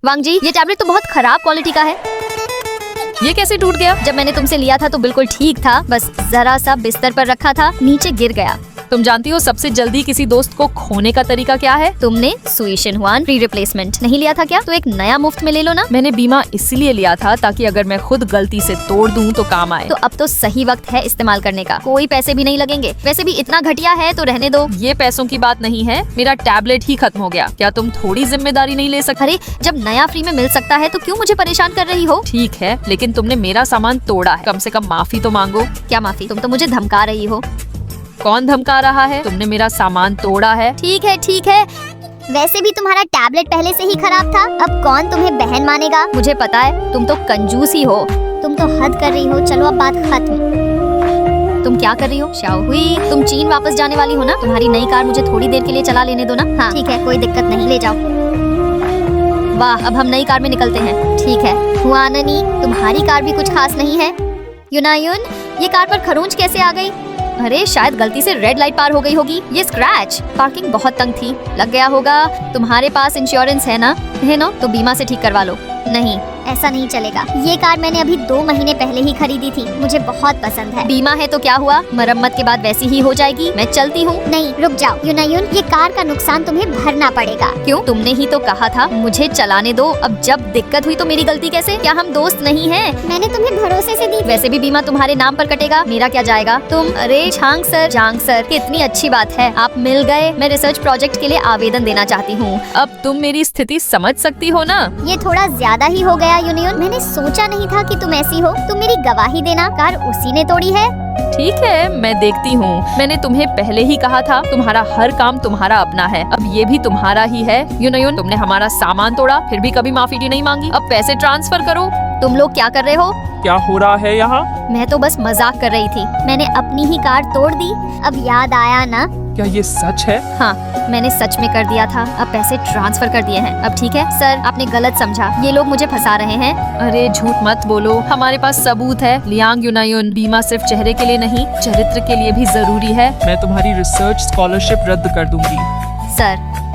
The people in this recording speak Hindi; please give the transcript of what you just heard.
वांग जी, ये टैबलेट तो बहुत खराब क्वालिटी का है। ये कैसे टूट गया? जब मैंने तुमसे लिया था तो बिल्कुल ठीक था, बस जरा सा बिस्तर पर रखा था, नीचे गिर गया। तुम जानती हो सबसे जल्दी किसी दोस्त को खोने का तरीका क्या है? तुमने सुई शिनहुआन फ्री रिप्लेसमेंट नहीं लिया था क्या? तो एक नया मुफ्त में ले लो ना। मैंने बीमा इसलिए लिया था ताकि अगर मैं खुद गलती से तोड़ दूं तो काम आए। तो अब तो सही वक्त है इस्तेमाल करने का, कोई पैसे भी नहीं लगेंगे। वैसे भी इतना घटिया है तो रहने दो। ये पैसों की बात नहीं है, मेरा टैबलेट ही खत्म हो गया। क्या तुम थोड़ी जिम्मेदारी नहीं ले सकते? अरे जब नया फ्री में मिल सकता है तो क्यों मुझे परेशान कर रही हो? ठीक है, लेकिन तुमने मेरा सामान तोड़ा है, कम से कम माफी तो मांगो। क्या माफी? तुम तो मुझे धमका रही हो। कौन धमका रहा है? तुमने मेरा सामान तोड़ा है। ठीक है ठीक है, वैसे भी तुम्हारा टैबलेट पहले से ही खराब था, अब कौन तुम्हें बहन मानेगा? मुझे पता है तुम तो कंजूस ही हो। तुम तो हद कर रही हो। चलो अब बात खत्म। तुम क्या कर रही हो? शाओ हुई, तुम चीन वापस जाने वाली हो ना? तुम्हारी नई कार मुझे थोड़ी देर के लिए चला लेने दो ना। हाँ ठीक है, कोई दिक्कत नहीं, ले जाओ। वाह, अब हम नई कार में निकलते हैं। ठीक है हुआननी, तुम्हारी कार भी कुछ खास नहीं है। यूनायुन, ये कार पर खरोंच कैसे आ गई? अरे शायद गलती से रेड लाइट पार हो गई होगी। ये स्क्रैच, पार्किंग बहुत तंग थी, लग गया होगा। तुम्हारे पास इंश्योरेंस है ना? है ना? तो बीमा से ठीक करवा लो। नहीं, ऐसा नहीं चलेगा। ये कार मैंने अभी 2 महीने पहले ही खरीदी थी, मुझे बहुत पसंद है। बीमा है तो क्या हुआ, मरम्मत के बाद वैसी ही हो जाएगी। मैं चलती हूँ। नहीं रुक जाओ यूनायुन, ये कार का नुकसान तुम्हें भरना पड़ेगा। क्यों? तुमने ही तो कहा था मुझे चलाने दो। अब जब दिक्कत हुई तो मेरी गलती कैसे? क्या हम दोस्त नहीं हैं? मैंने तुम्हें भरोसे से दी। वैसे भी बीमा तुम्हारे नाम पर कटेगा, मेरा क्या जाएगा? तुम अरे जांग सर, कितनी अच्छी बात है, आप मिल गए। मैं रिसर्च प्रोजेक्ट के लिए आवेदन देना चाहती हूँ। अब तुम मेरी स्थिति समझ सकती हो ना? ये थोड़ा ज्यादा ही हो गया यूनियन, मैंने सोचा नहीं था कि तुम ऐसी हो। तुम मेरी गवाही देना, कार उसी ने तोड़ी है। ठीक है, मैं देखती हूँ। मैंने तुम्हें पहले ही कहा था तुम्हारा हर काम तुम्हारा अपना है, अब ये भी तुम्हारा ही है। यूनायुन, तुमने हमारा सामान तोड़ा, फिर भी कभी माफी नहीं मांगी। अब पैसे ट्रांसफर करो। तुम लोग क्या कर रहे हो? क्या हो रहा है यहाँ? मैं तो बस मजाक कर रही थी, मैंने अपनी ही कार तोड़ दी। अब याद आया ना? क्या ये सच है? हाँ, मैंने सच में कर दिया था। अब पैसे ट्रांसफर कर दिए हैं। अब ठीक है सर, आपने गलत समझा, ये लोग मुझे फंसा रहे हैं। अरे झूठ मत बोलो, हमारे पास सबूत है। लियांग यूनायुन, बीमा सिर्फ चेहरे के लिए नहीं, चरित्र के लिए भी जरूरी है। मैं तुम्हारी रिसर्च स्कॉलरशिप रद्द कर दूंगी। सर